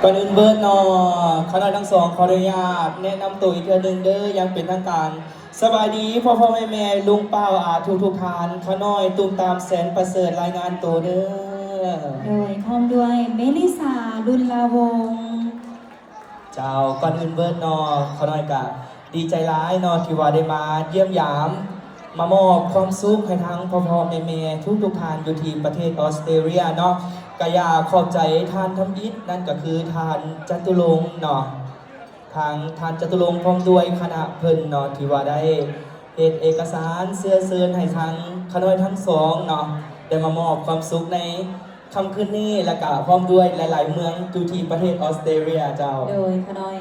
ก่อนอื่นเบิร์ดนอคณะทั้งสองขออนุญาตแนะนำตัวอีกเทื่อหนึ่งเด้อยังเป็นทางการสบายดีพ่อแม่ลุงเป้าทุกทานขาน้อยตุ้มตามแสนประเสริฐรายงานตัวเด้อโดยพร้อมด้วยเมลิสาดุลลาวงศ์เจ้าก่อนอื่นเบิร์ดนอขาน้อยกะดีใจร้ายนอที่ว่าได้มาเยี่ยมยามมามอบความสุขให้ทั้งพ่อแม่ทุกทานอยู่ที่ประเทศออสเตรเลียเนาะกอยากขอบใจทานทำอิฐนั่นก็คือทานจตุรงค์เนาะทางทานจตุรงค์พร้อมด้วยคณะเพิ่นเนาะที่ว่าได้เอกสารเสื้อเซินให้ทั้งขน้อยทั้งสองเนาะได้มามอบความสุขในคำคืนนี้และก็พร้อมด้วยหลายๆเมืองอยู่ที่ประเทศออสเตรเลียเจ้าโดยขน้อย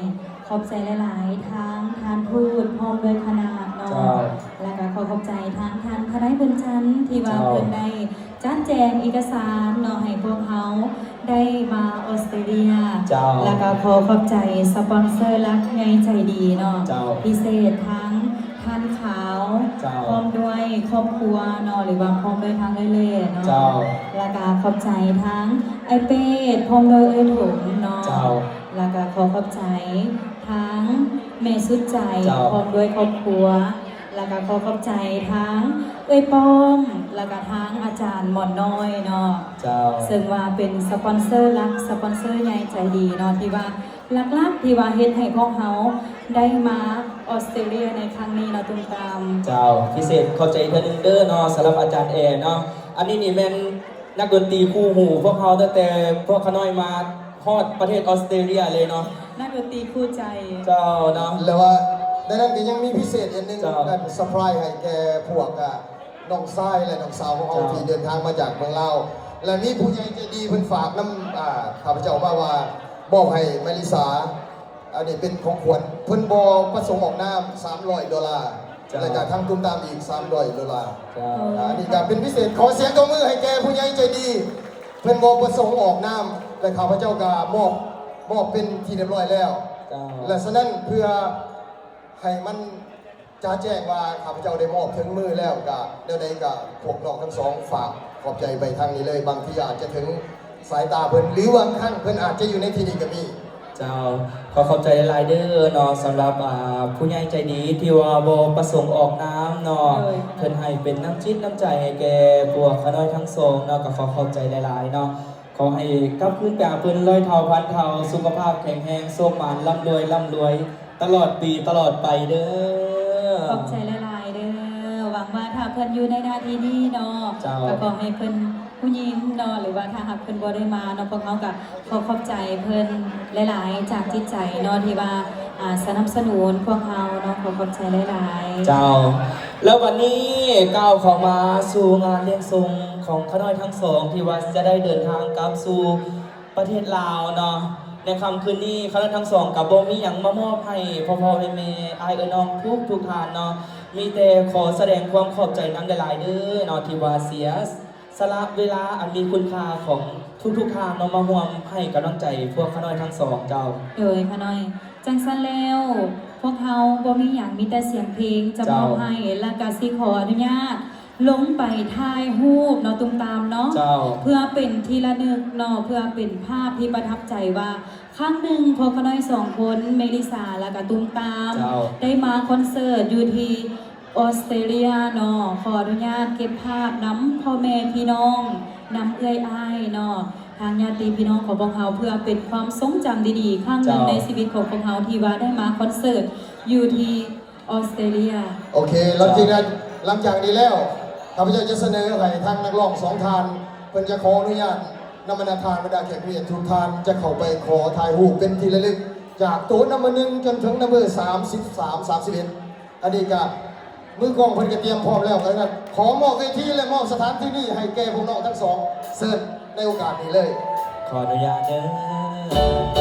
ขอบใจหลายๆทางทานทูตพร้อมด้วยคณะเนาะและก็ขอบใจทางทานคณะบุญชันที่ว่าเพิ่นได้จัดแจงเอกสารเนาะให้พวกเขาได้มาออสเตรเลียแล้วก็ขอบใจสปอนเซอร์รักไงใจดีเนาะพิเศษทั้งทานขาวพร้อมด้วยครอบครัวเนาะหรือว่าพร้อมด้วยทางเล่ๆเนาะแล้วก็ขอบใจทั้งไอเป็ดพร้อมด้วยถุงเนาะแล้วก็ขอบใจทั้งเมสุดใจพร้อมด้วยครอบครัวแล้วก็ขอบใจทั้งป้อมแล้วก็ทั้งอาจารย์หมอนน้อยเนาะซึ่งว่าเป็นสปอนเซอร์รักสปอนเซอร์ใหญ่ใจดีเนาะที่ว่าลักๆที่ว่าเฮ็ดให้พวกเขาได้มาออสเตรเลียในครั้งนี้เนาะตุ้มตามเจ้าพิเศษเข้าใจเธอหนึ่งเด้อเนาะสำหรับอาจารย์แอร์เนาะอันนี้นี่แม่นนักดนตรีคู่หูพวกเขาตั้งแต่พวกขน้อยมาฮอดประเทศออสเตรเลียเลยเนาะนักดนตรีคู่ใจเจ้าเนาะแล้วว่าในนั้นก็ยังมีพิเศษอันนึงนั่นเซอร์ไพรส์ให้แกพวกน้องชายและน้องสาวของเขาที่เดินทางมาจากเมืองลาวและมีผู้ใหญ่ใจดีเพิ่นฝากน้ำข้าพเจ้ามาว่าบอกให้มาริสาอันนี้เป็นของขวัญเพิ่นบอกประสงค์ออกน้ำ$300และจากทางตุ้มตามอีก$300อันนี้ก็เป็นพิเศษขอเสียงตบมือให้แกผู้ใหญ่ใจดีเพิ่นบอกประสงค์ออกน้ำและข้าพเจ้าก็มอบเป็นที่เรียบร้อยแล้วและฉะนั้นเพื่อให้มันจะแจ้งว่าข้าพเจ้าได้มอบถึงมือแล้วก็เดี๋ยวใดก็พวกน้องทั้งสองฝากขอบใจไปทางนี้เลยบางทีอาจจะถึงสายตาเพิ่นหรือบางครั้งเพิ่นอาจจะอยู่ในที่นี้ก็มีเจ้าขอขอบใจหลายเด้อเนาะสำหรับผู้ใหญ่ใจดีที่ว่าบ่ประสงค์ออกน้ำเนาะเพิ่นให้เป็นน้ำจิตน้ำใจให้แก่พวกขน้อยทั้งสองเนาะก็ขอขอบใจหลายๆเนาะขอให้กลับคืนไปเพิ่นร้อยเท่าพันเท่าสุขภาพแข็งแรงโชคหมานร่ำรวยตลอดปีตลอดไปเด้อขอบใจหลายๆเด้อหวังว่าถ้าเพิ่นอยู่ในหน้าที่นี้เนาะก็ขอให้เพิ่นผู้หญิงเนาะหรือว่าถ้าหากเพิ่นบ่ได้มาเนาะพวกเขาก็ขอบใจเพิ่นหลายๆจากจิตใจเนาะที่ว่าสนับสนุนพวกเขาเนาะขอบใจหลายๆเจ้าแล้ววันนี้ก้าวเข้ามาสู่งานเลี้ยงทรงของขน้อยทั้งสองที่ว่าจะได้เดินทางกลับสู่ประเทศลาวเนาะในค่ำคืนนี้คณะทั้งสองกับบ่มีหยังมามอบให้พ่อแม่อ้ายน้องทุกท่านเนาะมีแต่ขอแสดงความขอบใจน้ำหลายๆเด้อเนาะที่ว่าเสียสละเวลาอันมีคุณค่าของทุกทางเนาะมาร่วมให้กำลังใจพวกขน้อยทั้งสองเจ้าขน้อยจังซั่นแล้วพวกเขาบ่มีหยังมีแต่เสียงเพลงจะมอบให้และก็สิขออนุญาตลงไปถ่ายรูปเนาะตุ้มตามเนาะเพื่อเป็นที่ระลึกเนาะเพื่อเป็นภาพที่ประทับใจว่าครั้งหนึ่งพวกเขาน้อยสองคนเมลิสาและก็ตุ้มตามได้มาคอนเสิร์ตอยู่ที่ออสเตรเลียเนาะขออนุญาตเก็บภาพน้ำพ่อแม่พี่น้องน้ำอ้ายเนาะทางญาติพี่น้องของพวกเขาเพื่อเป็นความทรงจำดีๆครั้งหนึ่งในชีวิตของพวกเขาที่ว่าได้มาคอนเสิร์ตอยู่ที่ออสเตรเลียโอเคหลังจากนี้แล้วข้าพเจ้าจะเสนอให้ทางนักร้องสองท่านเพิ่นจะขออนุญาตนำบรรดาทานบรรดาแขกผู้ใหญ่ทุกท่านจะเข้าไปขอถ่ายรูปเป็นที่ระลึกจากโต๊ะนัมเบอร์1จนถึงนัมเบอร์31อันนี้ก็มือกองเพิ่นก็เตรียมพร้อมแล้วกันขอมอบเวทีและมอบสถานที่นี้ให้แก่พวกน้องทั้งสองเชิญในโอกาสนี้เลยขออนุญาตเด้อ